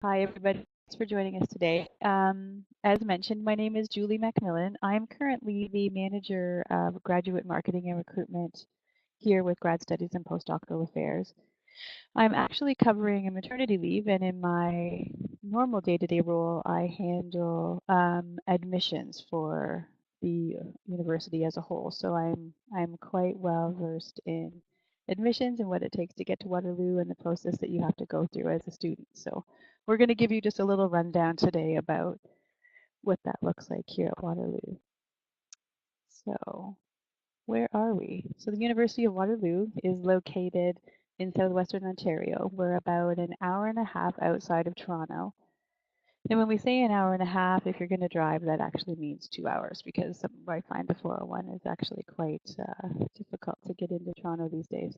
Hi, everybody. Thanks for joining us today. As mentioned, my name is Julie Macmillan. I'm currently the manager of graduate marketing and recruitment here with Grad Studies and Postdoctoral Affairs. I'm actually covering a maternity leave, and in my normal day-to-day role, I handle admissions for the university as a whole. So I'm quite well versed in admissions and what it takes to get to Waterloo and the process that you have to go through as a student. So we're going to give you just a little rundown today about what that looks like here at Waterloo. So where are we? So the University of Waterloo is located in southwestern Ontario. We're about an hour and a half outside of Toronto. And when we say an hour and a half, if you're going to drive, that actually means 2 hours because I find the 401 is actually quite difficult to get into Toronto these days.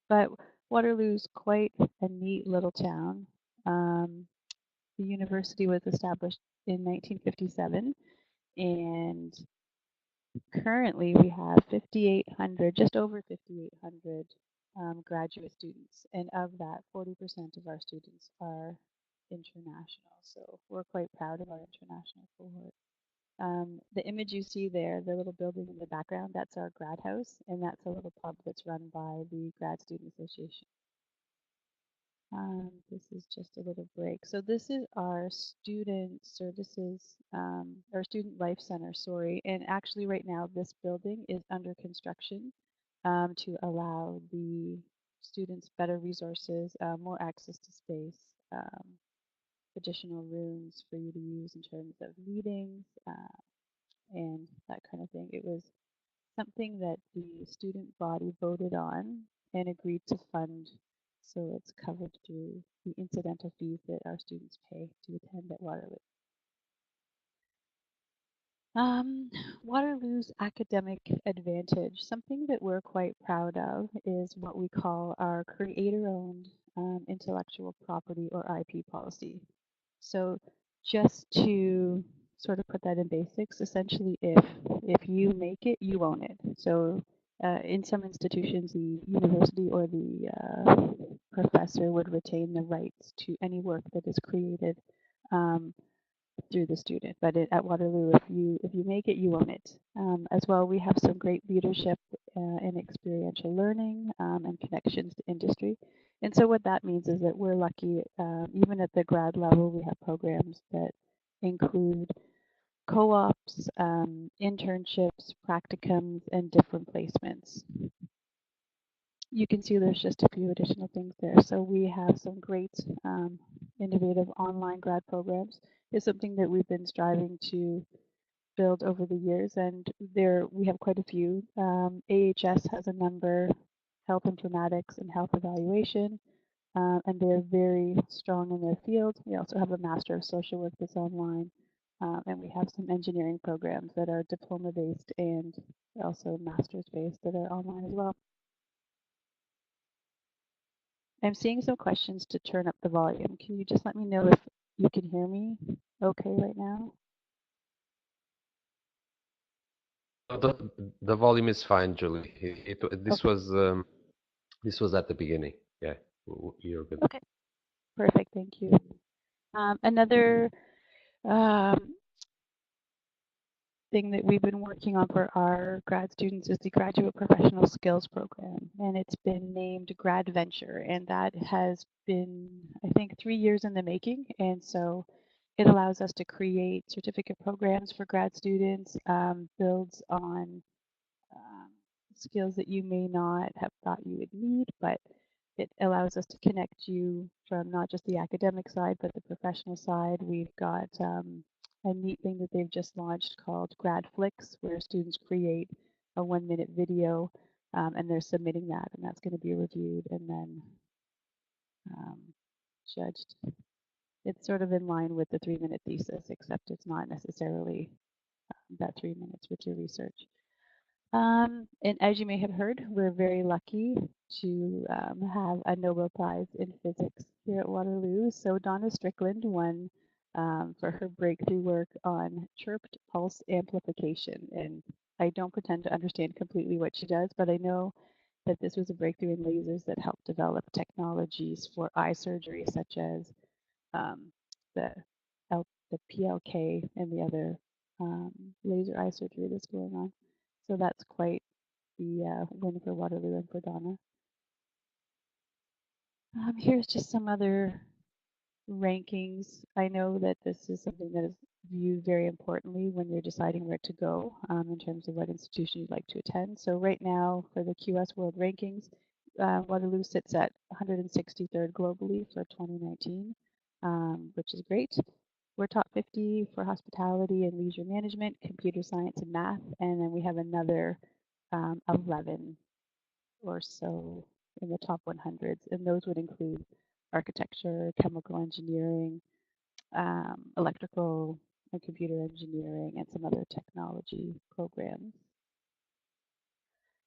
But Waterloo's quite a neat little town. The university was established in 1957, and currently we have 5,800, just over 5,800 graduate students, and of that, 40% of our students are international. So we're quite proud of our international cohort. The image you see there, the little building in the background, that's our grad house, and that's a little pub that's run by the Grad Student Association. This is just a little break. So this is our student services, our student life center, sorry. And actually right now this building is under construction to allow the students better resources, more access to space, additional rooms for you to use in terms of meetings and that kind of thing. It was something that the student body voted on and agreed to fund, so it's covered through the incidental fees that our students pay to attend at Waterloo. Waterloo's academic advantage, something that we're quite proud of, is what we call our creator-owned intellectual property or IP policy. So just to sort of put that in basics, essentially if you make it, you own it. So in some institutions, the university or the professor would retain the rights to any work that is created um, through the student. But at Waterloo, if you make it, you own it. As well, we have some great leadership and experiential learning and connections to industry. And so what that means is that we're lucky, even at the grad level, we have programs that include co-ops, internships, practicums, and different placements. You can see there's just a few additional things there. So we have some great innovative online grad programs. It's something that we've been striving to build over the years, and there we have quite a few. AHS has a number, health informatics and health evaluation, and they're very strong in their field. We also have a Master of Social Work that's online, and we have some engineering programs that are diploma based and also master's based that are online as well. I'm seeing some questions to turn up the volume. Can you just let me know if you can hear me okay right now? The volume is fine, Julie. This Okay. was at the beginning. Yeah, you're good. Okay. Perfect. Thank you. Another um, thing that we've been working on for our grad students is the Graduate Professional Skills Program, and it's been named Grad Venture, and that has been, I think, 3 years in the making, and so it allows us to create certificate programs for grad students, builds on um, skills that you may not have thought you would need, but it allows us to connect you from not just the academic side, but the professional side. We've got a neat thing that they've just launched called Grad Flicks, where students create a 1 minute video and they're submitting that, and that's going to be reviewed and then um, judged. It's sort of in line with the 3 minute thesis, except it's not necessarily that 3 minutes with your research. And as you may have heard, we're very lucky to have a Nobel Prize in physics here at Waterloo. So Donna Strickland won for her breakthrough work on chirped pulse amplification. And I don't pretend to understand completely what she does, but I know that this was a breakthrough in lasers that helped develop technologies for eye surgery, such as the the PLK and the other laser eye surgery that's going on. So that's quite the win for Waterloo and for Donna. Here's just some other rankings. I know that this is something that is viewed very importantly when you're deciding where to go in terms of what institution you'd like to attend. So right now for the QS World Rankings, Waterloo sits at 163rd globally for 2019, which is great. We're top 50 for hospitality and leisure management, computer science and math, and then we have another 11 or so in the top 100s, and those would include architecture, chemical engineering, electrical and computer engineering, and some other technology programs.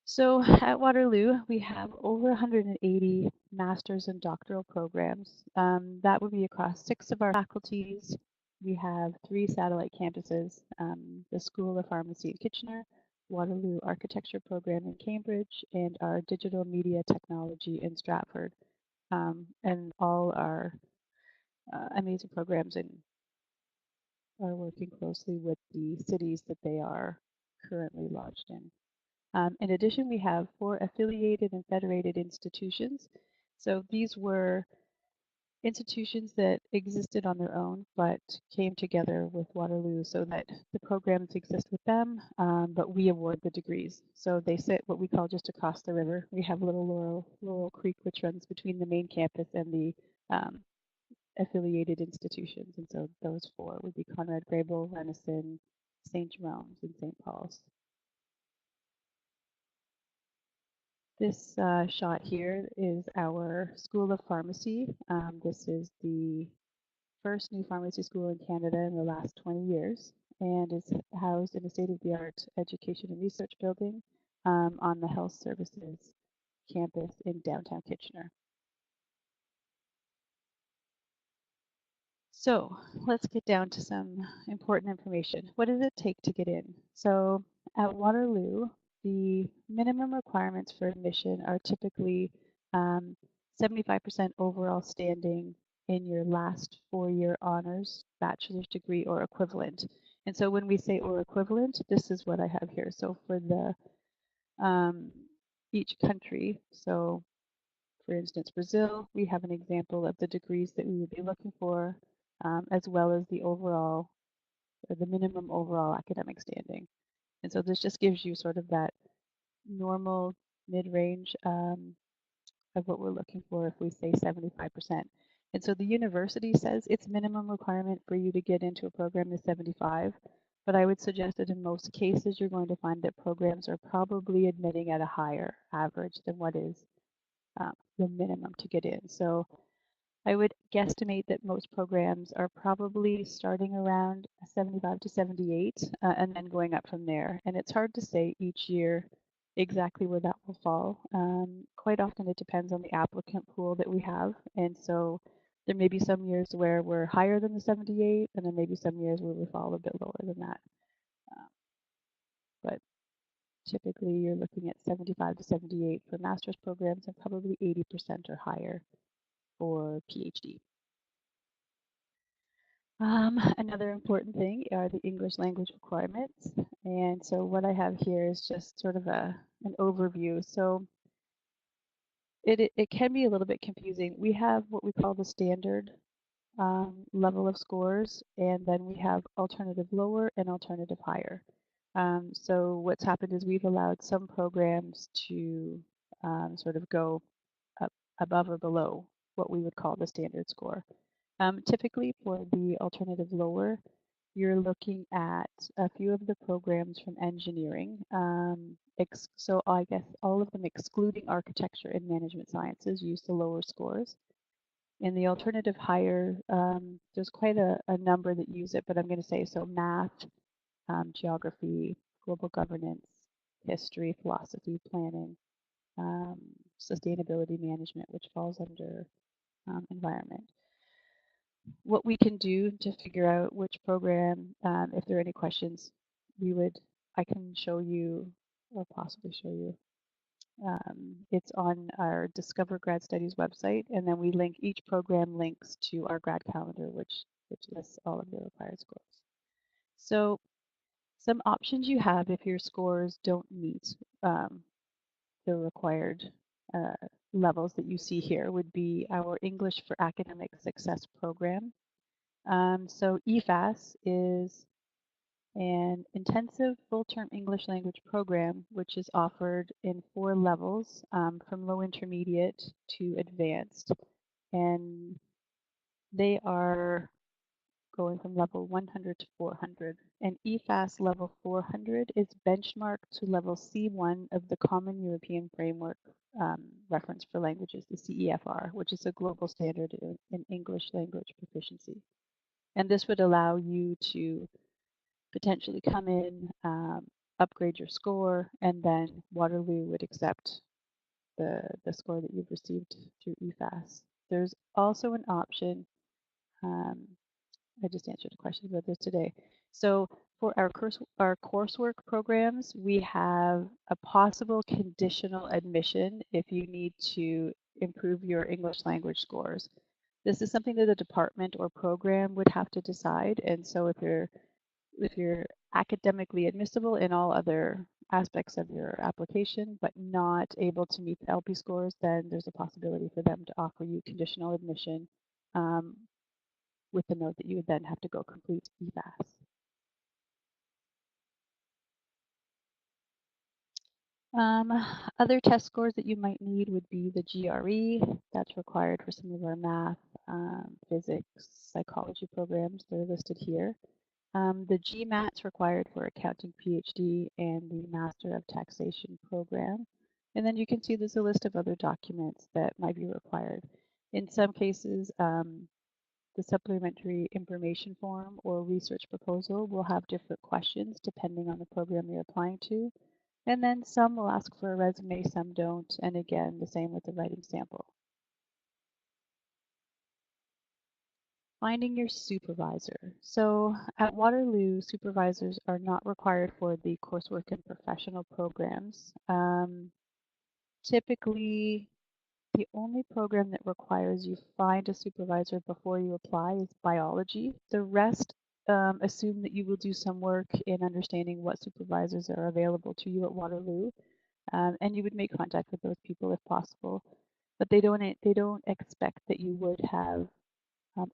So at Waterloo, we have over 180 master's and doctoral programs. That would be across 6 of our faculties. We have 3 satellite campuses, the School of Pharmacy in Kitchener, Waterloo Architecture Program in Cambridge, and our Digital Media Technology in Stratford. And all our amazing programs and are working closely with the cities that they are currently lodged in. In addition, we have 4 affiliated and federated institutions. So these were institutions that existed on their own, but came together with Waterloo so that the programs exist with them, but we award the degrees. So they sit what we call just across the river. We have little Laurel Creek, which runs between the main campus and the affiliated institutions. And so those 4 would be Conrad Grebel, Renison, St. Jerome's, and St. Paul's. This shot here is our School of Pharmacy. This is the first new pharmacy school in Canada in the last 20 years and is housed in a state-of-the-art education and research building on the Health Services campus in downtown Kitchener. So let's get down to some important information. What does it take to get in? So at Waterloo, the minimum requirements for admission are typically 75% overall standing in your last 4-year honors bachelor's degree or equivalent. And so when we say or equivalent, this is what I have here. So for the each country, so for instance, Brazil, we have an example of the degrees that we would be looking for, as well as the overall, or the minimum overall academic standing. And so this just gives you sort of that normal mid-range of what we're looking for if we say 75%. And so the university says its minimum requirement for you to get into a program is 75, but I would suggest that in most cases you're going to find that programs are probably admitting at a higher average than what is the minimum to get in. So I would guesstimate that most programs are probably starting around 75 to 78 and then going up from there. And it's hard to say each year exactly where that will fall. Quite often it depends on the applicant pool that we have. And so there may be some years where we're higher than the 78, and then maybe some years where we fall a bit lower than that. But typically you're looking at 75 to 78 for master's programs and probably 80% or higher for PhD. Another important thing are the English language requirements. And so what I have here is just sort of an overview. So it can be a little bit confusing. We have what we call the standard level of scores, and then we have alternative lower and alternative higher. So what's happened is we've allowed some programs to sort of go up above or below what we would call the standard score. Typically for the alternative lower, you're looking at a few of the programs from engineering. So I guess all of them excluding architecture and management sciences use the lower scores. In the alternative higher, there's quite a number that use it, but I'm going to say so math, geography, global governance, history, philosophy, planning, sustainability management, which falls under environment. What we can do to figure out which program, if there are any questions, I can show you or possibly show you. It's on our Discover Grad Studies website, and then we link each program links to our grad calendar, which which lists all of your required scores. So some options you have if your scores don't meet the required levels that you see here would be our English for Academic Success program. So EFAS is an intensive full-term English language program which is offered in 4 levels from low intermediate to advanced, and they are going from level 100 to 400. And EFAS level 400 is benchmarked to level C1 of the Common European Framework Reference for Languages, the CEFR, which is a global standard in English language proficiency. And this would allow you to potentially come in, upgrade your score, and then Waterloo would accept the score that you've received through EFAS. There's also an option, I just answered a question about this today. So for our coursework programs, we have a possible conditional admission if you need to improve your English language scores. This is something that a department or program would have to decide. And so if you're academically admissible in all other aspects of your application, but not able to meet the LP scores, then there's a possibility for them to offer you conditional admission with the note that you would then have to go complete EFAS. Other test scores that you might need would be the GRE. That's required for some of our math, physics, psychology programs. They're listed here. The GMAT's required for accounting PhD and the Master of Taxation program. And then you can see there's a list of other documents that might be required. In some cases, the supplementary information form or research proposal will have different questions depending on the program you're applying to. And then some will ask for a resume, some don't. And again, the same with the writing sample. Finding your supervisor. So at Waterloo, supervisors are not required for the coursework and professional programs. Typically, the only program that requires you find a supervisor before you apply is biology. The rest assume that you will do some work in understanding what supervisors are available to you at Waterloo, and you would make contact with those people if possible. But they don't expect that you would have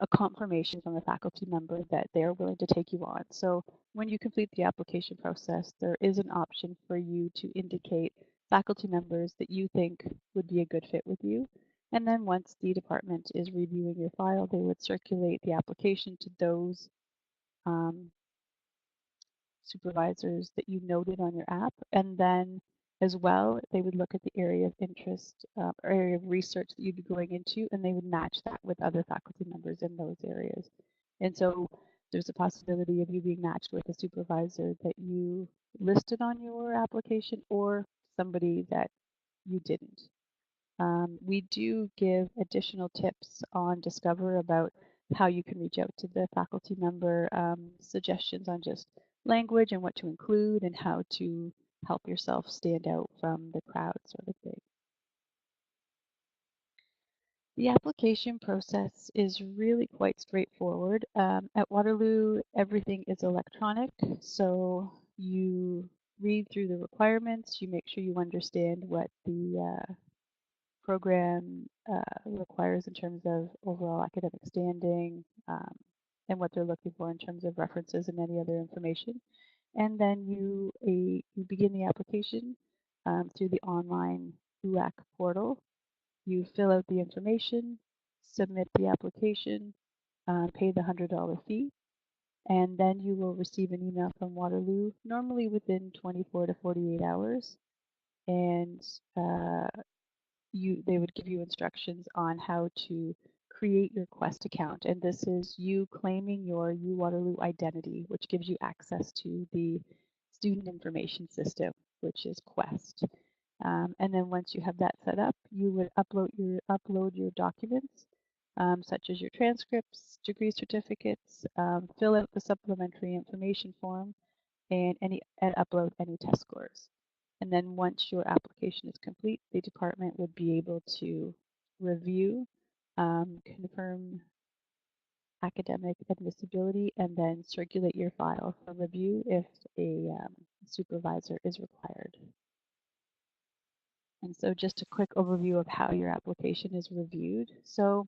a confirmation from a faculty member that they're willing to take you on. So when you complete the application process, there is an option for you to indicate faculty members that you think would be a good fit with you. And then once the department is reviewing your file, they would circulate the application to those supervisors that you noted on your app. And then as well, they would look at the area of interest or area of research that you'd be going into, and they would match that with other faculty members in those areas. And so there's a possibility of you being matched with a supervisor that you listed on your application or somebody that you didn't. We do give additional tips on Discover about how you can reach out to the faculty member, suggestions on just language and what to include and how to help yourself stand out from the crowd sort of thing. The application process is really quite straightforward. At Waterloo, everything is electronic, so you read through the requirements, you make sure you understand what the program requires in terms of overall academic standing and what they're looking for in terms of references and any other information. And then you begin the application through the online UAC portal. You fill out the information, submit the application, pay the $100 fee, and then you will receive an email from Waterloo, normally within 24 to 48 hours. And they would give you instructions on how to create your Quest account. And this is you claiming your UWaterloo identity, which gives you access to the student information system, which is Quest. And then once you have that set up, you would upload your documents, such as your transcripts, degree certificates, fill out the supplementary information form, and upload any test scores. And then once your application is complete, the department would be able to review, confirm academic admissibility, and then circulate your file for review if a supervisor is required. And so just a quick overview of how your application is reviewed. So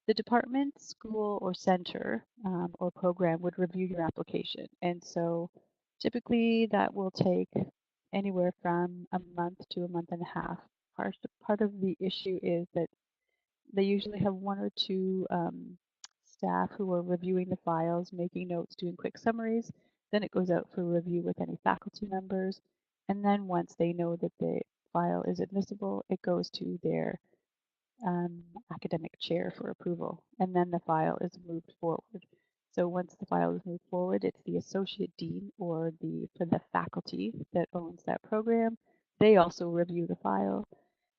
the department, school, or center or program would review your application. And so typically that will take anywhere from a month to a month and a half. Part of the issue is that they usually have one or two staff who are reviewing the files, making notes, doing quick summaries. Then it goes out for review with any faculty members. And then once they know that the file is admissible, it goes to their academic chair for approval, and then the file is moved forward. So once the file is moved forward, it's the associate dean or for the faculty that owns that program. They also review the file.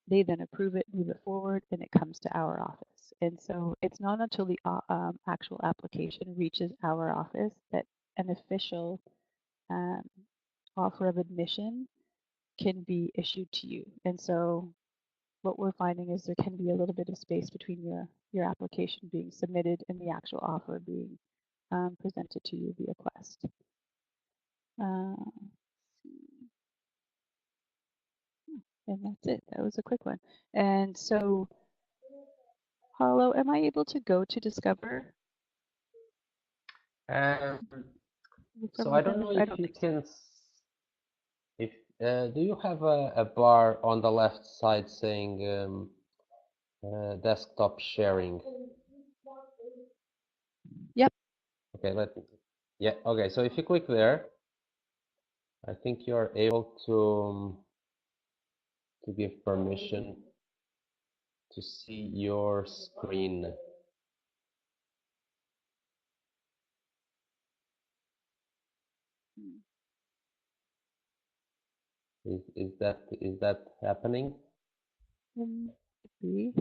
They then approve it, move it forward, and it comes to our office. And so it's not until the actual application reaches our office that an official um, offer of admission can be issued to you. And so what we're finding is there can be a little bit of space between your application being submitted and the actual offer being presented to you via Quest. And that's it. That was a quick one. And so, Paulo, am I able to go to Discover? So I don't know if you can. If do you have a bar on the left side saying desktop sharing? Yep. Okay, yeah, okay, so if you click there, I think you're able to give permission to see your screen. Is that happening? Could be.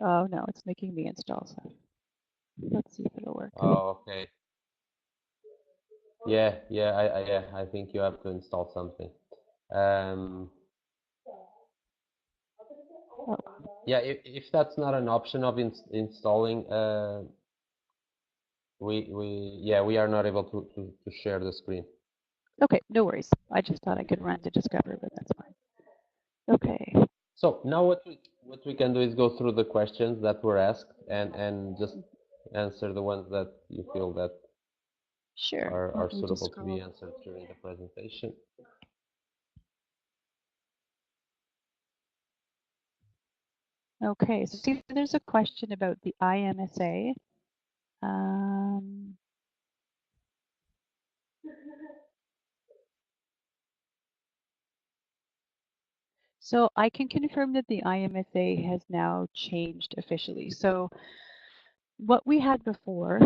Oh no, it's making me install stuff. Let's see if it'll work. Oh, okay. Yeah, I think you have to install something. Yeah, if that's not an option of installing, we are not able to share the screen. Okay, no worries. I just thought I could run to Discover, but that's fine. Okay. So now what we can do is go through the questions that were asked and just answer the ones that you feel that are suitable to be answered during the presentation. Okay, so see, there's a question about the IMSA. So I can confirm that the IMSA has now changed officially. So what we had before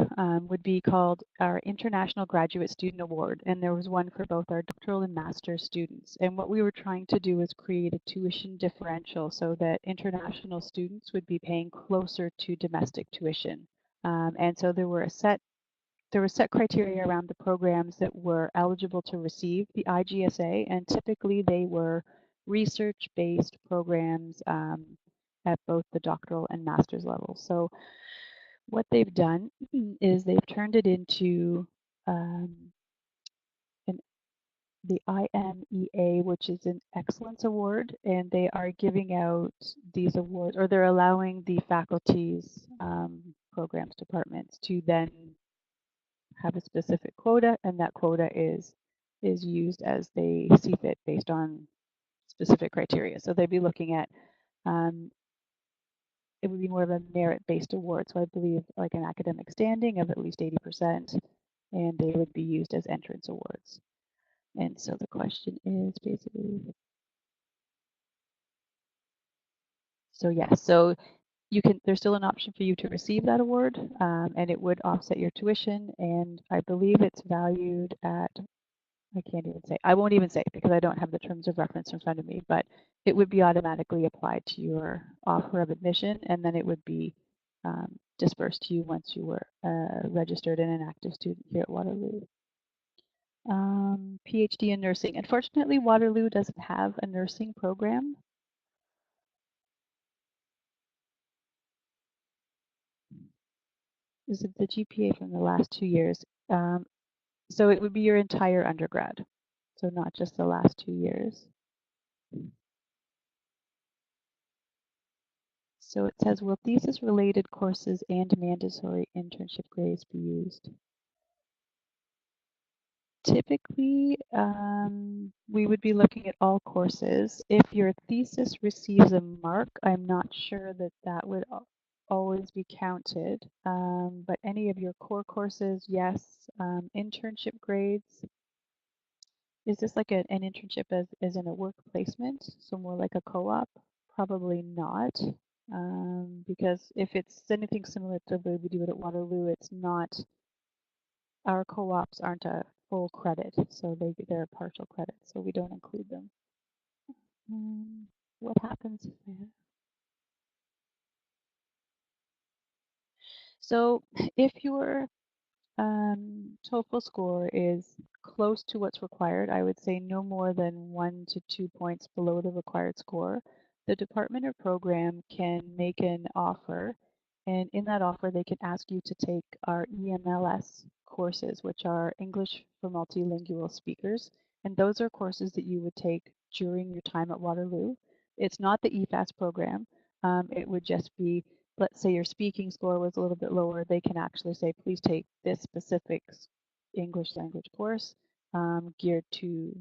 would be called our International Graduate Student Award, and there was one for both our doctoral and master's students. And what we were trying to do is create a tuition differential so that international students would be paying closer to domestic tuition. And so there were set criteria around the programs that were eligible to receive the IGSA, and typically they were research-based programs at both the doctoral and master's level. So what they've done is they've turned it into the IMEA, which is an excellence award, and they are giving out these awards, or they're allowing the faculty's programs departments to then have a specific quota, and that quota is used as they see fit based on specific criteria. So they'd be looking at it would be more of a merit-based award. So I believe like an academic standing of at least 80%, and they would be used as entrance awards. And so the question is basically, so yes, so you can, there's still an option for you to receive that award, and it would offset your tuition, and I believe it's valued at, I can't even say, I won't even say because I don't have the terms of reference in front of me, but it would be automatically applied to your offer of admission, and then it would be dispersed to you once you were registered and an active student here at Waterloo. PhD in nursing. Unfortunately, Waterloo doesn't have a nursing program. is it the GPA from the last 2 years? So it would be your entire undergrad, so not just the last 2 years. So it says, will thesis-related courses and mandatory internship grades be used? Typically, we would be looking at all courses. If your thesis receives a mark, I'm not sure that that would always be counted, but any of your core courses, yes. Internship grades, is this like an internship as in a work placement? So more like a co-op? Probably not, because if it's anything similar to the way we do it at Waterloo, it's not, our co-ops aren't a full credit, so they're a partial credit, so we don't include them. What happens if so if your TOEFL score is close to what's required, I would say no more than 1 to 2 points below the required score, the department or program can make an offer, and in that offer they can ask you to take our EMLS courses, which are English for Multilingual Speakers, and those are courses that you would take during your time at Waterloo. It's not the EFAS program. It would just be, let's say your speaking score was a little bit lower, they can actually say, please take this specific English language course geared to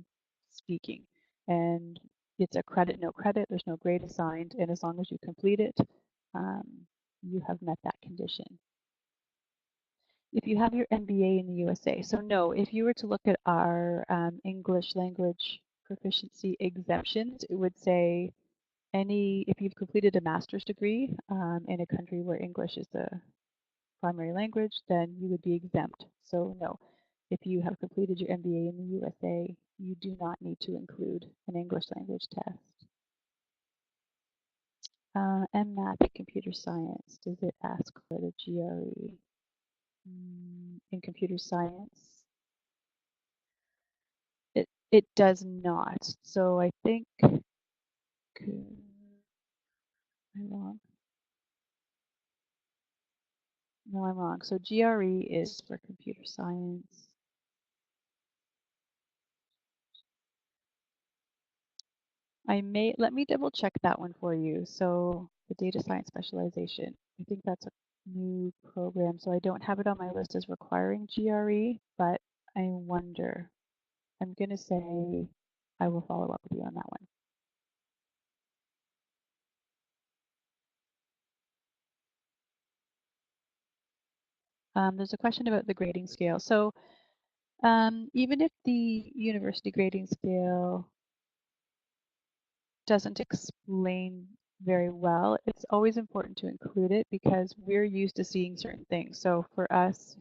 speaking. And it's a credit, no credit, there's no grade assigned, and as long as you complete it, you have met that condition. If you have your MBA in the USA, so no, if you were to look at our English language proficiency exemptions, it would say if you've completed a master's degree in a country where English is the primary language, then you would be exempt. So no, if you have completed your MBA in the USA, you do not need to include an English language test. And math and computer science, does it ask for the GRE? In computer science, it does not. So I think, am I wrong? No, I'm wrong. So GRE is for computer science. Let me double check that one for you. So the data science specialization, I think that's a new program. So I don't have it on my list as requiring GRE, but I wonder. I'm going to say I will follow up with you on that one. There's a question about the grading scale. So even if the university grading scale doesn't explain very well, it's always important to include it because we're used to seeing certain things. So for us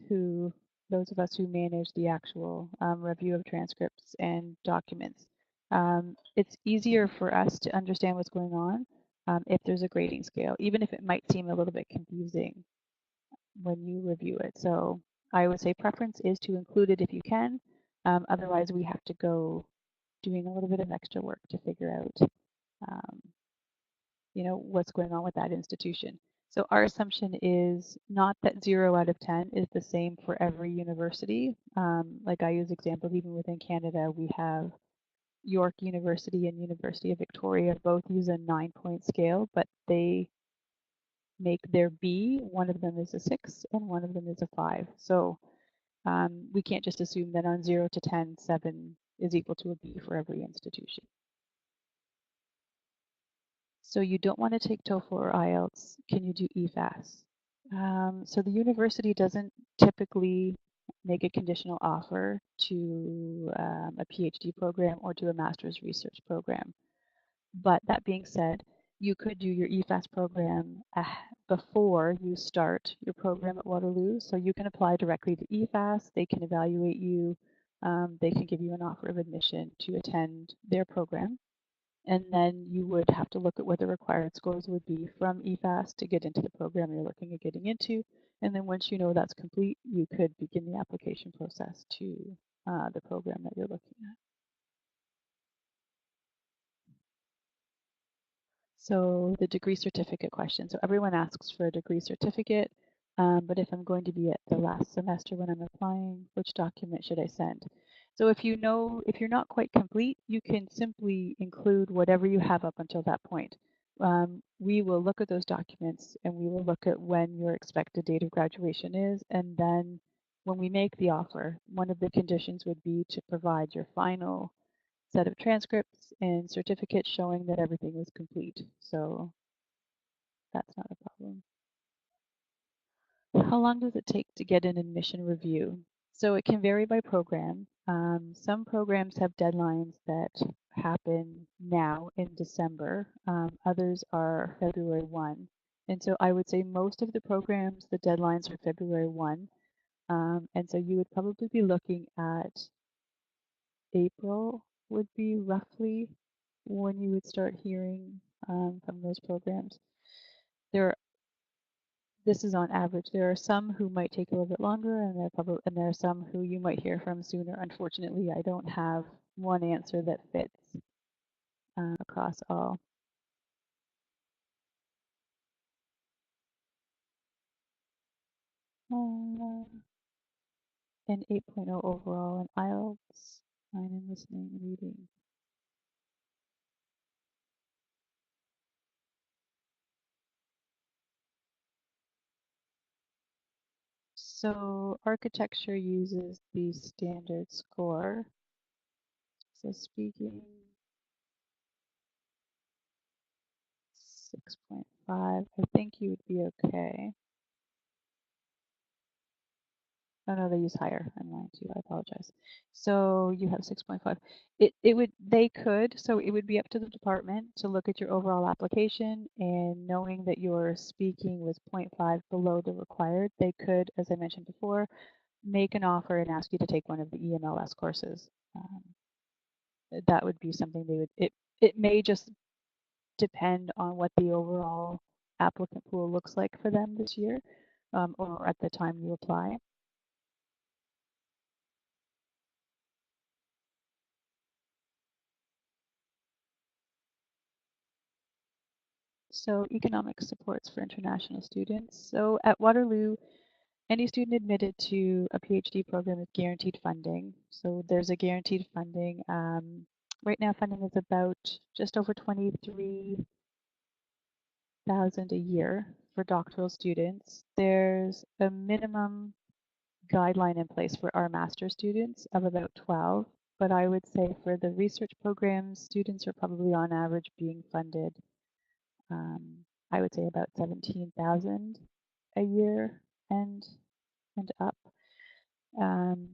those of us who manage the actual review of transcripts and documents, it's easier for us to understand what's going on if there's a grading scale, even if it might seem a little bit confusing when you review it. So I would say preference is to include it if you can. Otherwise, we have to go doing a little bit of extra work to figure out um, what's going on with that institution. So our assumption is not that 0 out of 10 is the same for every university. Like I use examples, even within Canada, we have York University and University of Victoria both use a 9-point scale, but they make their B, one of them is a 6 and one of them is a 5. So we can't just assume that on 0 to 10, 7 is equal to a B for every institution. So you don't want to take TOEFL or IELTS. Can you do EFAS? So the university doesn't typically make a conditional offer to a PhD program or to a master's research program. But that being said, you could do your EFAS program before you start your program at Waterloo. So you can apply directly to EFAS. They can evaluate you. They can give you an offer of admission to attend their program. And then you would have to look at what the required scores would be from EFAS to get into the program you're looking at getting into. And then once you know that's complete, you could begin the application process to the program that you're looking at. So the degree certificate question. So everyone asks for a degree certificate. But if I'm going to be at the last semester when I'm applying, which document should I send? So if you're not quite complete, you can simply include whatever you have up until that point. We will look at those documents and we will look at when your expected date of graduation is, and then when we make the offer, one of the conditions would be to provide your final set of transcripts and certificates showing that everything was complete. So that's not a problem. How long does it take to get an admission review? So it can vary by program. Some programs have deadlines that happen now in December. Others are February 1. And so I would say most of the programs, the deadlines are February 1. And so you would probably be looking at April would be roughly when you would start hearing from those programs. This is on average. There are some who might take a little bit longer, and there are some who you might hear from sooner. Unfortunately, I don't have one answer that fits across all. And 8.0 overall in IELTS, 9 in listening and reading. So architecture uses the standard score. So speaking 6.5, I think you would be okay. Oh no, they use higher. I'm lying to you. I apologize. So you have 6.5. So it would be up to the department to look at your overall application, and knowing that your speaking was 0.5 below the required, they could, as I mentioned before, make an offer and ask you to take one of the EMLS courses. That would be something they would, it may just depend on what the overall applicant pool looks like for them this year, or at the time you apply. So economic supports for international students. So at Waterloo, any student admitted to a PhD program is guaranteed funding. So there's a guaranteed funding. Right now funding is about just over 23,000 a year for doctoral students. There's a minimum guideline in place for our master students of about 12, but I would say for the research programs, students are probably on average being funded I would say about 17,000 a year and up. Um,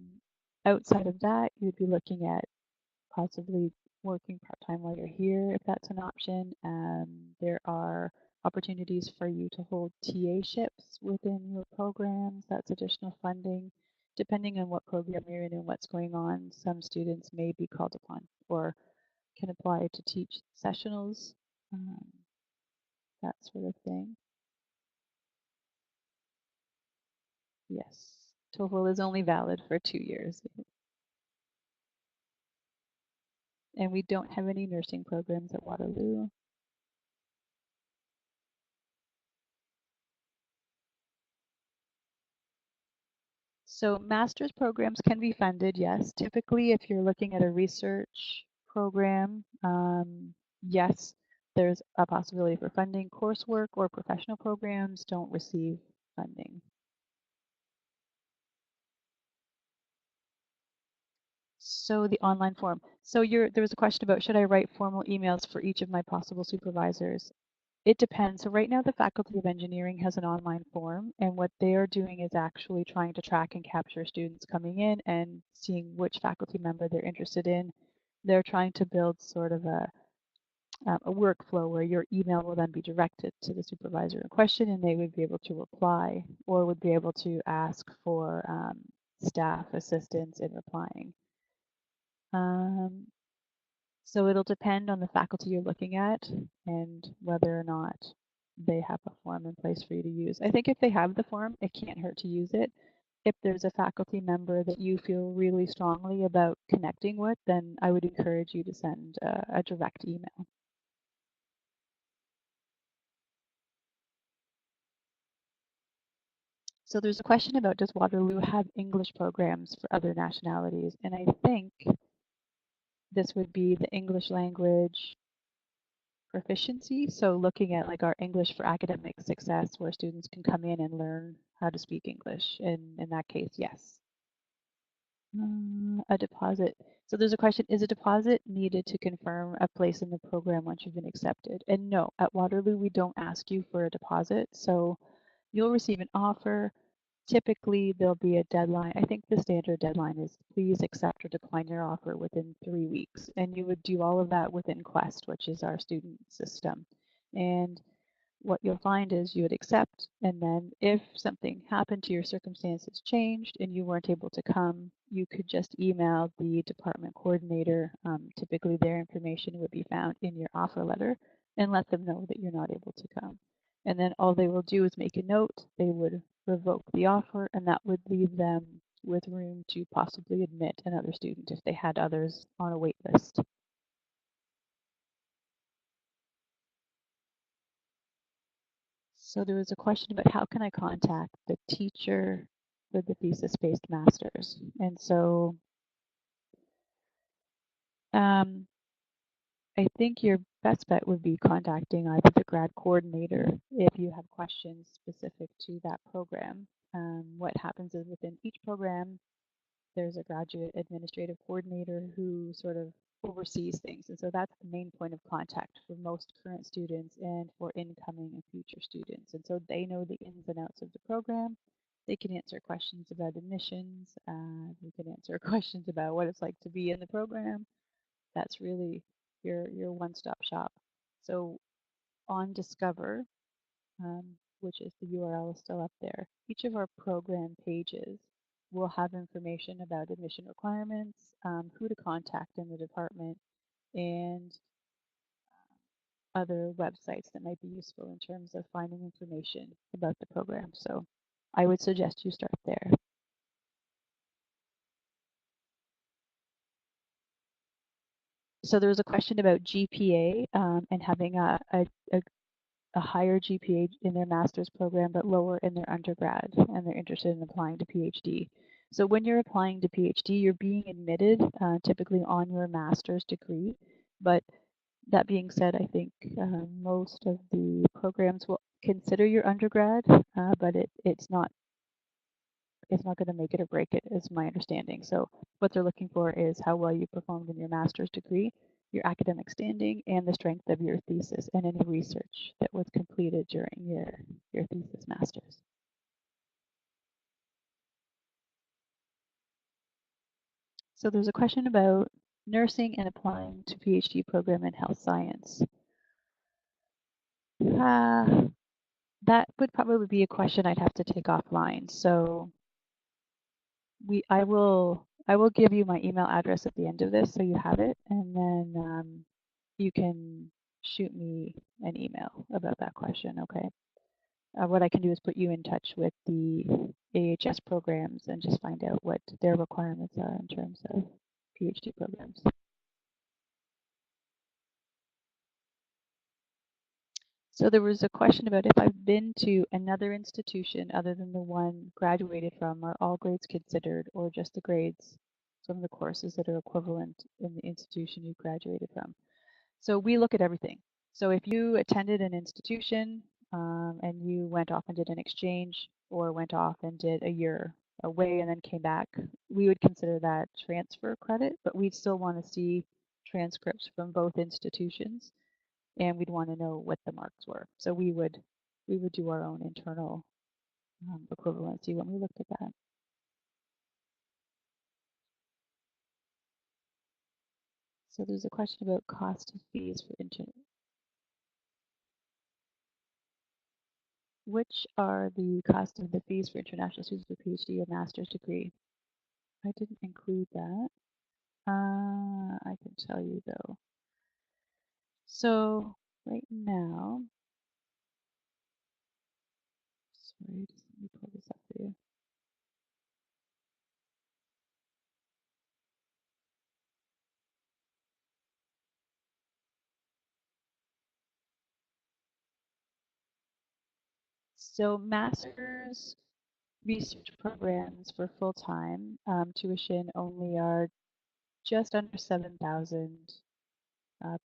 Outside of that, you'd be looking at possibly working part-time while you're here, if that's an option. There are opportunities for you to hold TA-ships within your programs. That's additional funding. Depending on what program you're in and what's going on, some students may be called upon or can apply to teach sessionals, that sort of thing. Yes, TOEFL is only valid for 2 years. And we don't have any nursing programs at Waterloo. So master's programs can be funded, yes. Typically, if you're looking at a research program, yes, there's a possibility for funding. Coursework or professional programs don't receive funding. So the online form. So there was a question about, should I write formal emails for each of my possible supervisors? It depends. So right now the Faculty of Engineering has an online form, and what they are doing is actually trying to track and capture students coming in and seeing which faculty member they're interested in. They're trying to build sort of a workflow where your email will then be directed to the supervisor in question, and they would be able to reply or would be able to ask for staff assistance in replying. So it'll depend on the faculty you're looking at and whether or not they have a form in place for you to use. I think if they have the form, it can't hurt to use it. If there's a faculty member that you feel really strongly about connecting with, then I would encourage you to send a direct email. So there's a question about, does Waterloo have English programs for other nationalities? And I think this would be the English language proficiency. So looking at like our English for academic success, where students can come in and learn how to speak English. And in that case, yes. A deposit. So there's a question, is a deposit needed to confirm a place in the program once you've been accepted? And no, at Waterloo, we don't ask you for a deposit. So you'll receive an offer. Typically, there'll be a deadline. I think the standard deadline is please accept or decline your offer within 3 weeks. And you would do all of that within Quest, which is our student system. And what you'll find is you would accept, and then if something happened to your circumstances changed and you weren't able to come, you could just email the department coordinator. Typically, their information would be found in your offer letter, and let them know that you're not able to come. And then all they will do is make a note. They would revoke the offer, and that would leave them with room to possibly admit another student if they had others on a wait list. So there was a question about how can I contact the teacher for the thesis-based masters? And so I think your best bet would be contacting either the grad coordinator if you have questions specific to that program. What happens is within each program, there's a graduate administrative coordinator who sort of oversees things. And so that's the main point of contact for most current students and for incoming and future students. And so they know the ins and outs of the program. They can answer questions about admissions. They can answer questions about what it's like to be in the program. That's really your one-stop shop. So on Discover, which is the URL is still up there, each of our program pages will have information about admission requirements, who to contact in the department, and other websites that might be useful in terms of finding information about the program. So I would suggest you start there. So there was a question about GPA and having a higher GPA in their master's program, but lower in their undergrad, and they're interested in applying to PhD. So when you're applying to PhD, you're being admitted typically on your master's degree. But that being said, I think most of the programs will consider your undergrad, but it's not going to make it or break it, is my understanding. So what they're looking for is how well you performed in your master's degree, your academic standing, and the strength of your thesis and any research that was completed during your thesis master's. So there's a question about nursing and applying to PhD program in health science. That would probably be a question I'd have to take offline. So I will give you my email address at the end of this so you have it, and then you can shoot me an email about that question, okay? What I can do is put you in touch with the AHS programs and just find out what their requirements are in terms of PhD programs. So there was a question about if I've been to another institution other than the one graduated from, are all grades considered, or just the grades from the courses that are equivalent in the institution you graduated from? So we look at everything. So if you attended an institution and you went off and did an exchange, or went off and did a year away and then came back, we would consider that transfer credit, but we'd still want to see transcripts from both institutions, and we'd want to know what the marks were. So we would do our own internal equivalency when we looked at that. So there's a question about cost of fees for which are the cost of the fees for international students with PhD or master's degree? I didn't include that. I can tell you though. So right now, sorry, just let me pull this up for you. So masters research programs for full-time tuition only are just under 7,000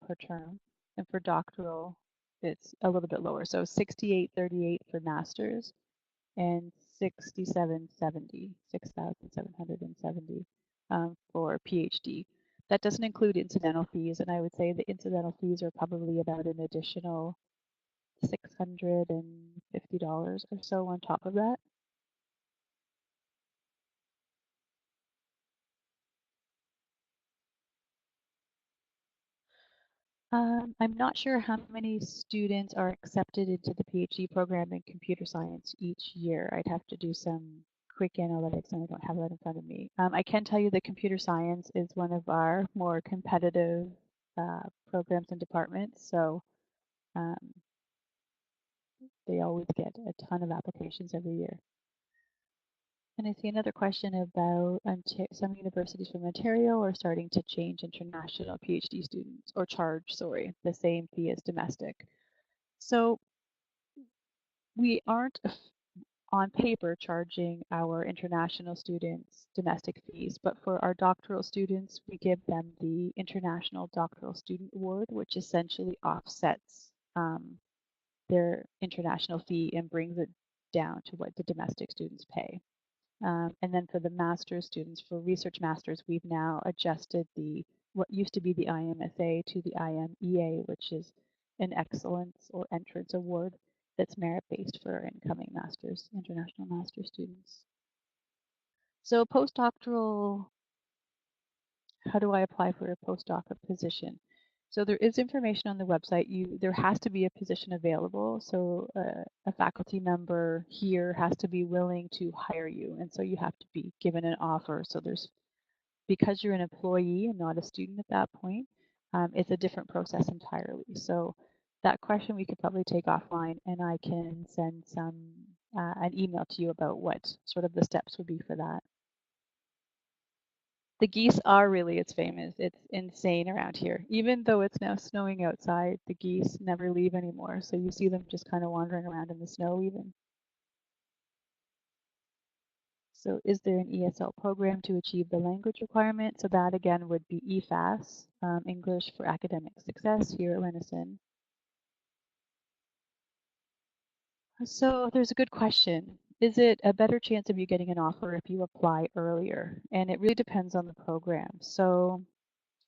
per term, and for doctoral, it's a little bit lower. So 6838 for masters and 6770, 6,770 for PhD. That doesn't include incidental fees, and I would say the incidental fees are probably about an additional $650 or so on top of that. I'm not sure how many students are accepted into the PhD program in computer science each year. I'd have to do some quick analytics, and I don't have that in front of me. I can tell you that computer science is one of our more competitive programs and departments, so um, they always get a ton of applications every year. And I see another question about some universities from Ontario are starting to change international PhD students, or charge, sorry, the same fee as domestic. So we aren't on paper charging our international students domestic fees, but for our doctoral students, we give them the International Doctoral Student Award, which essentially offsets their international fee and brings it down to what the domestic students pay. And then for the master's students, for research masters, we've now adjusted what used to be the IMSA to the IMEA, which is an excellence or entrance award that's merit-based for our incoming master's, international master's students. So postdoctoral, how do I apply for a postdoc position? So there is information on the website. There has to be a position available. So a faculty member here has to be willing to hire you. And so you have to be given an offer. So because you're an employee and not a student at that point, it's a different process entirely. So that question we could probably take offline, and I can send an email to you about what sort of the steps would be for that. The geese are really it's famous. It's insane around here. Even though it's now snowing outside, the geese never leave anymore. So you see them just kind of wandering around in the snow even. So is there an ESL program to achieve the language requirement? So that again would be EFAS, English for Academic Success here at Lenison. So there's a good question. Is it a better chance of you getting an offer if you apply earlier? And it really depends on the program. So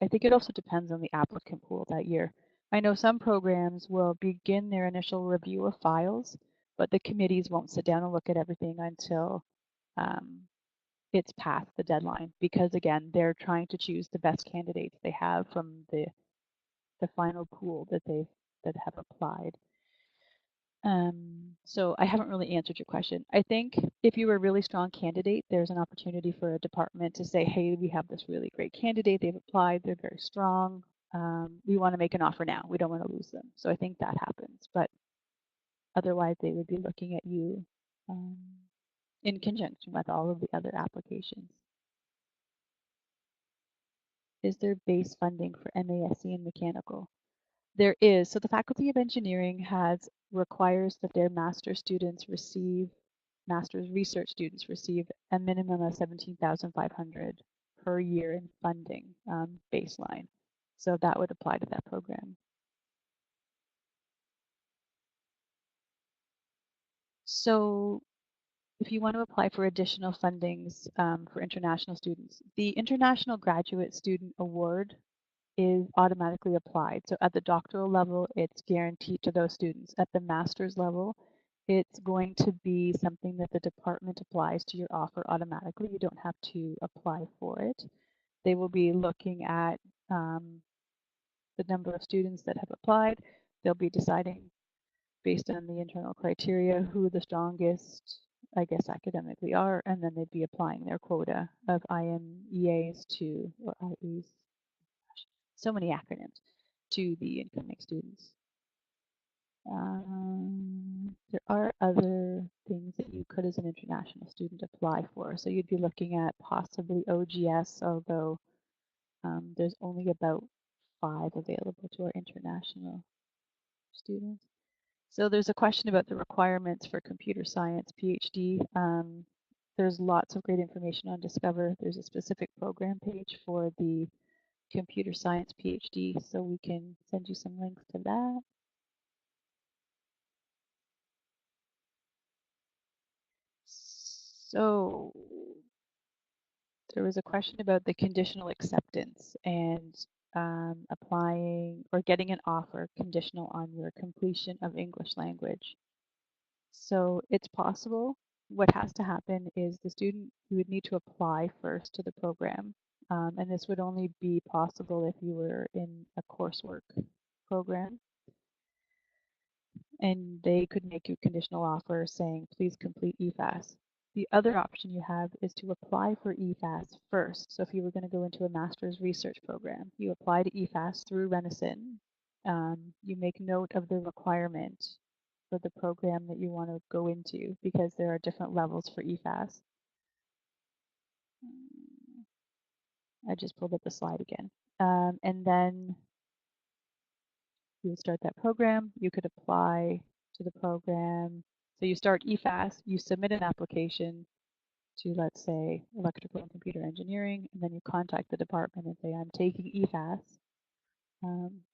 I think it also depends on the applicant pool that year. I know some programs will begin their initial review of files, but the committees won't sit down and look at everything until it's past the deadline, because again, they're trying to choose the best candidates they have from the final pool that have applied. So I haven't really answered your question. I think if you're a really strong candidate, there's an opportunity for a department to say, hey, we have this really great candidate. They've applied. They're very strong. We want to make an offer now. We don't want to lose them. So I think that happens. But otherwise, they would be looking at you in conjunction with all of the other applications. Is there base funding for MASC and mechanical? There is. So the Faculty of Engineering requires that their master's research students receive a minimum of 17,500 per year in funding baseline. So that would apply to that program. So if you want to apply for additional fundings for international students, the International Graduate Student Award is automatically applied. So at the doctoral level, it's guaranteed to those students. At the master's level, it's going to be something that the department applies to your offer automatically. You don't have to apply for it. They will be looking at the number of students that have applied. They'll be deciding based on the internal criteria who the strongest, I guess, academically are, and then they'd be applying their quota of IMEAs or IEs, so many acronyms, to the incoming students. There are other things that you could, as an international student, apply for. So you'd be looking at possibly OGS, although there's only about 5 available to our international students. So there's a question about the requirements for computer science PhD. there's lots of great information on Discover. There's a specific program page for the computer science PhD, so we can send you some links to that. So there was a question about the conditional acceptance and applying or getting an offer conditional on your completion of English language. So it's possible. What has to happen is the student, you would need to apply first to the program. And this would only be possible if you were in a coursework program. And they could make you a conditional offer saying, please complete EFAS. The other option you have is to apply for EFAS first. So if you were going to go into a master's research program, you apply to EFAS through Renison. You make note of the requirement for the program that you want to go into because there are different levels for EFAS. I just pulled up the slide again. And then you would start that program. You could apply to the program. So you start EFAS, you submit an application to, let's say, electrical and computer engineering, and then you contact the department and say, I'm taking EFAS.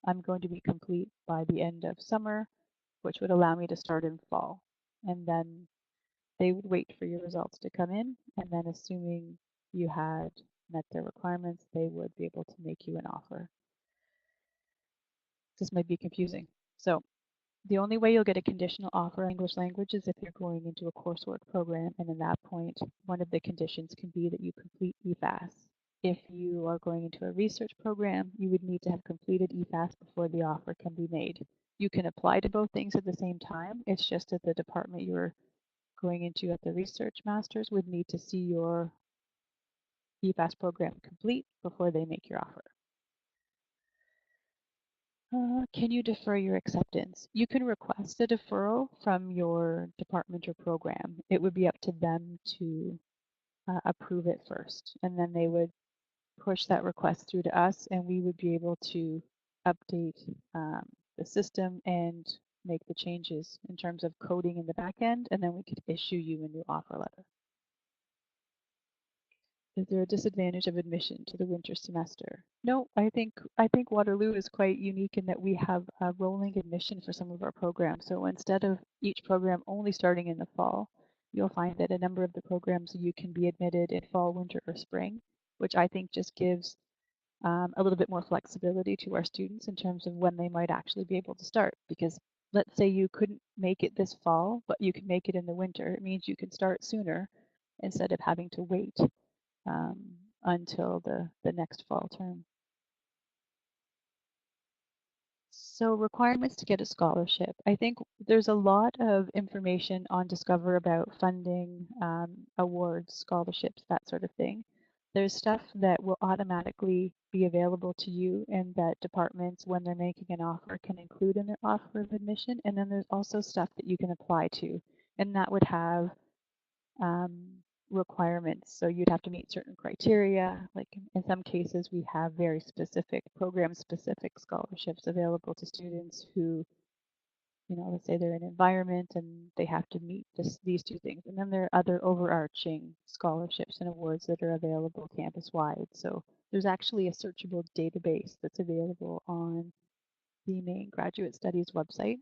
I'm going to be complete by the end of summer, which would allow me to start in fall. And then they would wait for your results to come in, and then assuming you had met their requirements, they would be able to make you an offer. This might be confusing. So the only way you'll get a conditional offer in English language is if you're going into a coursework program, and at that point, one of the conditions can be that you complete EFAS. If you are going into a research program, you would need to have completed EFAS before the offer can be made. You can apply to both things at the same time. It's just that the department you're going into at the research masters would need to see your EFAS program complete before they make your offer. Can you defer your acceptance? You can request a deferral from your department or program. It would be up to them to approve it first, and then they would push that request through to us, and we would be able to update the system and make the changes in terms of coding in the back end, and then we could issue you a new offer letter. Is there a disadvantage of admission to the winter semester? No, I think Waterloo is quite unique in that we have a rolling admission for some of our programs. So instead of each program only starting in the fall, you'll find that a number of the programs you can be admitted in fall, winter, or spring, which I think just gives a little bit more flexibility to our students in terms of when they might actually be able to start. Because let's say you couldn't make it this fall, but you can make it in the winter. It means you can start sooner instead of having to wait until the next fall term. So requirements to get a scholarship. I think there's a lot of information on Discover about funding, awards, scholarships, that sort of thing. There's stuff that will automatically be available to you and that departments, when they're making an offer, can include in their offer of admission. And then there's also stuff that you can apply to, and that would have requirements. So you'd have to meet certain criteria. Like in some cases, we have very specific program-specific scholarships available to students who, let's say they're in environment and they have to meet these two things. And then there are other overarching scholarships and awards that are available campus-wide. So there's actually a searchable database that's available on the main graduate studies website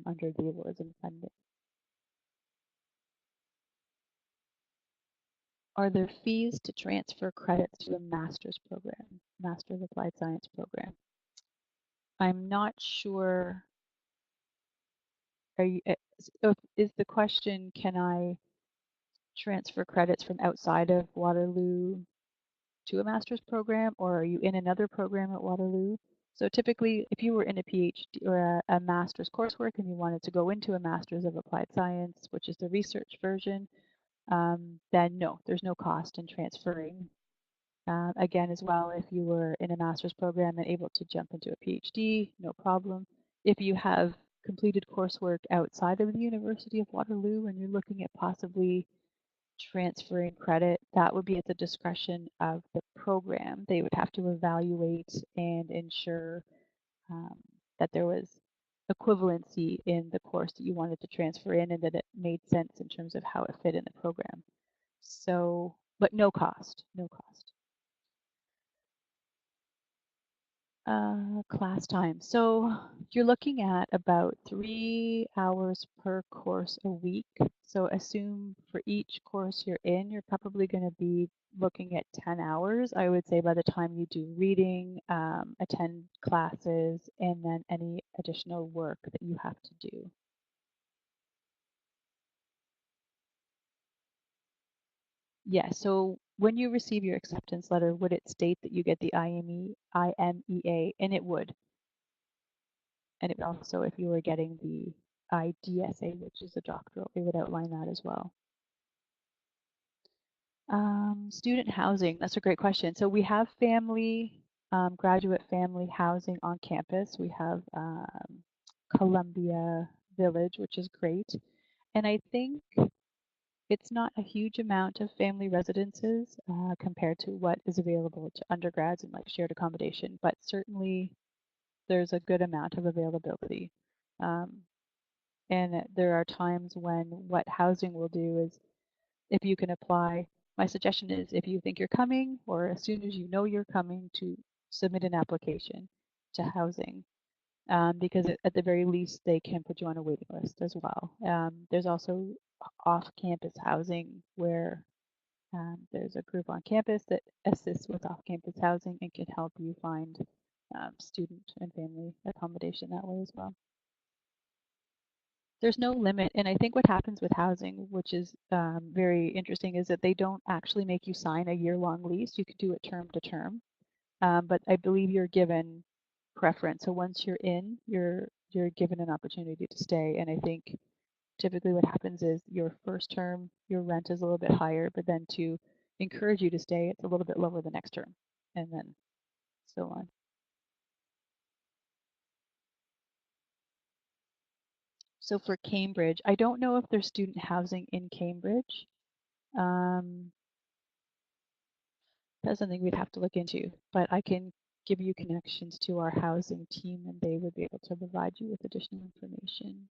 under the awards and funding. Are there fees to transfer credits to a master's program, Master of Applied Science program? I'm not sure. Is the question, can I transfer credits from outside of Waterloo to a master's program, or are you in another program at Waterloo? So typically, if you were in a PhD or a master's coursework and you wanted to go into a Master's of Applied Science, which is the research version, then no, there's no cost in transferring. Again, as well, if you were in a master's program and able to jump into a PhD, no problem. If you have completed coursework outside of the University of Waterloo and you're looking at possibly transferring credit, that would be at the discretion of the program. They would have to evaluate and ensure that there was equivalency in the course that you wanted to transfer in and that it made sense in terms of how it fit in the program. So, but no cost, no cost. Class time. So you're looking at about 3 hours per course a week. So assume for each course you're in, you're probably going to be looking at 10 hours, I would say, by the time you do reading, attend classes, and then any additional work that you have to do. Yeah, so when you receive your acceptance letter, would it state that you get the IMEA? And it would. And it would also, if you were getting the IDSA, which is a doctoral, it would outline that as well. Student housing, that's a great question. So we have graduate family housing on campus. We have Columbia Village, which is great. And I think it's not a huge amount of family residences compared to what is available to undergrads and like shared accommodation, but certainly there's a good amount of availability. And there are times when what housing will do is if you can apply, my suggestion is if you think you're coming or as soon as you know you're coming to submit an application to housing because at the very least they can put you on a waiting list as well. There's also off-campus housing where there's a group on campus that assists with off-campus housing and can help you find student and family accommodation that way as well. There's no limit, and I think what happens with housing, which is very interesting, is that they don't actually make you sign a year-long lease. You could do it term to term, but I believe you're given preference. So once you're in, you're given an opportunity to stay, and I think typically what happens is your first term, your rent is a little bit higher, but then to encourage you to stay, it's a little bit lower the next term, and then so on. So for Cambridge, I don't know if there's student housing in Cambridge. Um, That's something we'd have to look into, but I can give you connections to our housing team and they would be able to provide you with additional information.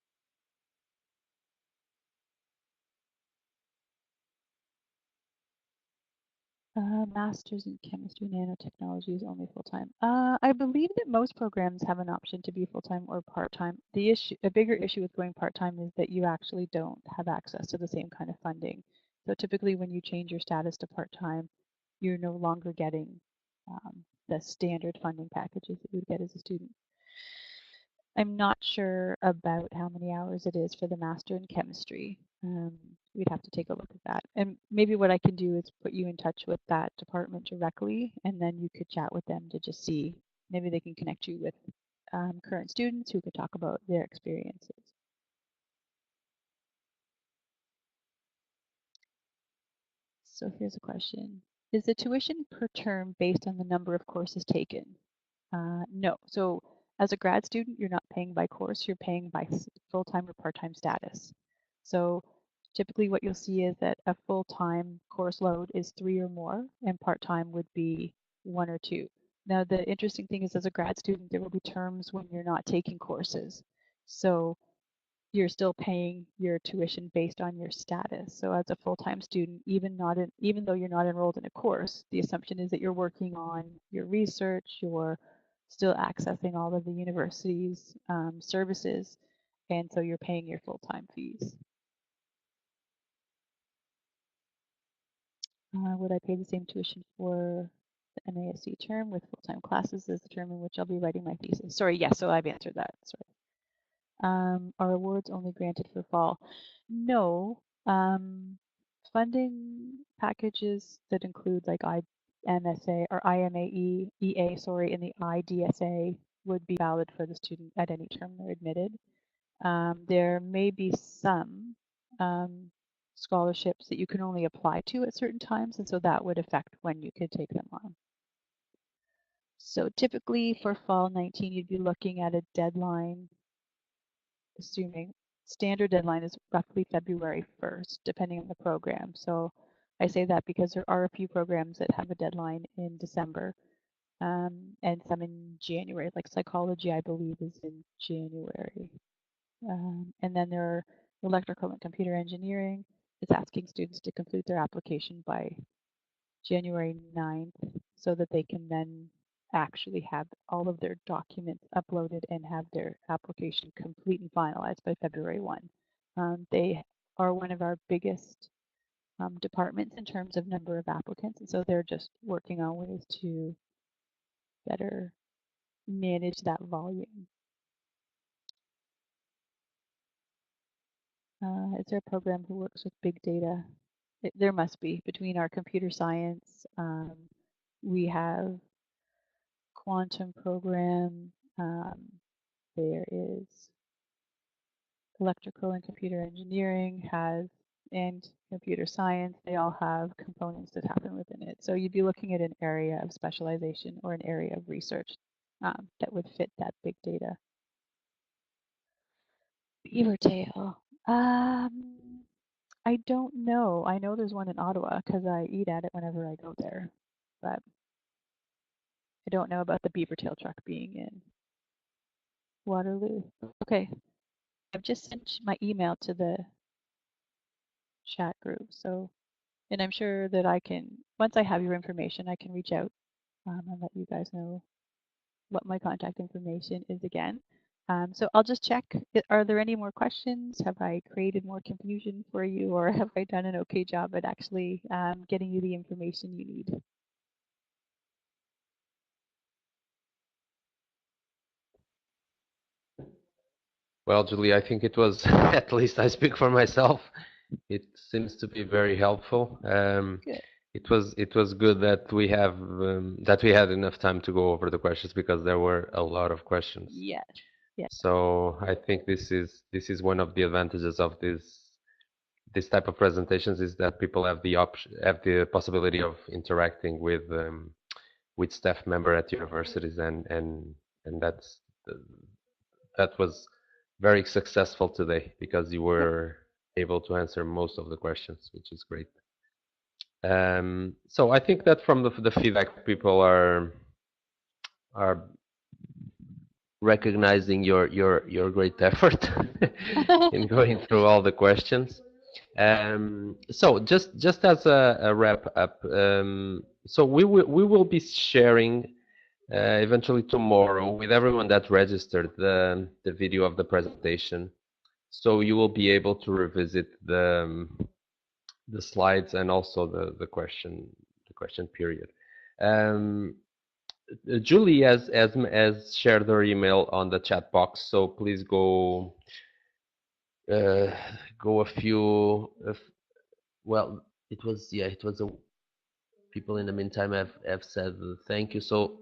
Master's in chemistry, nanotechnology is only full-time. I believe that most programs have an option to be full-time or part-time. A bigger issue with going part-time is that you actually don't have access to the same kind of funding. So typically when you change your status to part-time, you're no longer getting the standard funding packages that you would get as a student. I'm not sure about how many hours it is for the master in chemistry. We'd have to take a look at that. And maybe what I can do is put you in touch with that department directly, and then you could chat with them to just see, maybe they can connect you with current students who could talk about their experiences. So here's a question. Is the tuition per term based on the number of courses taken? No. So as a grad student, you're not paying by course, you're paying by full-time or part-time status. So typically what you'll see is that a full-time course load is 3 or more, and part-time would be 1 or 2. Now, the interesting thing is as a grad student, there will be terms when you're not taking courses. So you're still paying your tuition based on your status. So as a full-time student, even though you're not enrolled in a course, the assumption is that you're working on your research, you're still accessing all of the university's services, and so you're paying your full-time fees. Would I pay the same tuition for the MASC term with full-time classes as the term in which I'll be writing my thesis? Sorry, yes, so I've answered that. Sorry. Are awards only granted for fall? No. Funding packages that include like IMSA or IMEA, sorry, and the IDSA would be valid for the student at any term they're admitted. There may be some scholarships that you can only apply to at certain times, and so that would affect when you could take them on. So typically for fall 19, you'd be looking at a deadline, assuming standard deadline is roughly February 1st, depending on the program. So I say that because there are a few programs that have a deadline in December and some in January, like psychology, I believe, is in January. And then there are electrical and computer engineering. is asking students to complete their application by January 9th so that they can then actually have all of their documents uploaded and have their application complete and finalized by February 1. They are one of our biggest departments in terms of number of applicants, and so they're just working on ways to better manage that volume. Is there a program who works with big data? There must be. Between our computer science, we have quantum program, there is electrical and computer engineering and computer science. They all have components that happen within it. So you'd be looking at an area of specialization or an area of research that would fit that big data. Beaver tail. I don't know. I know there's one in Ottawa because I eat at it whenever I go there, but I don't know about the beaver tail truck being in Waterloo. Okay, I've just sent my email to the chat group, so, and I'm sure that I can, once I have your information, I can reach out and let you guys know what my contact information is again. So I'll just check. Are there any more questions? Have I created more confusion for you, or have I done an okay job at actually getting you the information you need? Well, Julie, I think it was, at least I speak for myself, it seems to be very helpful. Good. It was good that we have that we had enough time to go over the questions because there were a lot of questions. Yes. Yeah. So I think this is one of the advantages of this type of presentations is that people have the possibility of interacting with staff member at universities and that was very successful today because you were able to answer most of the questions, which is great. So I think that from the feedback, people are recognizing your great effort in going through all the questions. So just as a wrap up, so we will be sharing eventually tomorrow with everyone that registered the video of the presentation, so you will be able to revisit the slides and also the question period. Julie has shared her email on the chat box, so please go a few. Well, it was a people in the meantime have said thank you. So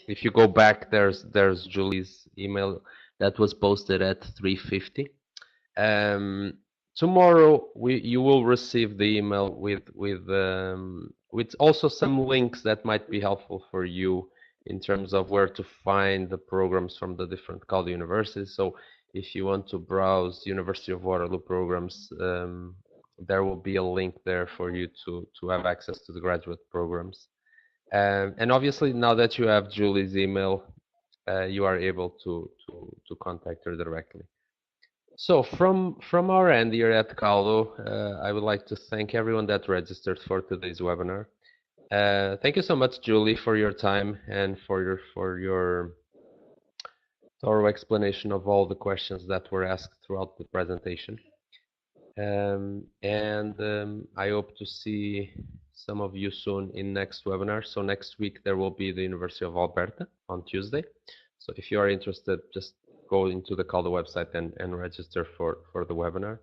if you go back, there's Julie's email that was posted at 3:50. Tomorrow you will receive the email with also some links that might be helpful for you in terms of where to find the programs from the different college universities. So if you want to browse University of Waterloo programs, there will be a link there for you to have access to the graduate programs. And obviously now that you have Julie's email, you are able to contact her directly. So from our end here at Caldo, I would like to thank everyone that registered for today's webinar. Thank you so much, Julie, for your time and for your thorough explanation of all the questions that were asked throughout the presentation. I hope to see some of you soon in next webinar. So next week there will be the University of Alberta on Tuesday. So if you are interested, just go into the Caldo website and register for the webinar.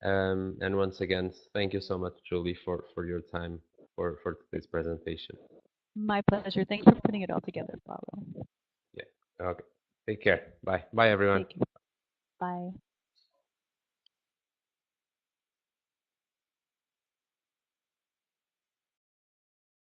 And once again, thank you so much, Julie, for your time for today's presentation. My pleasure. Thanks for putting it all together, Pablo. Yeah. Okay. Take care. Bye. Bye, everyone. Thank you. Bye.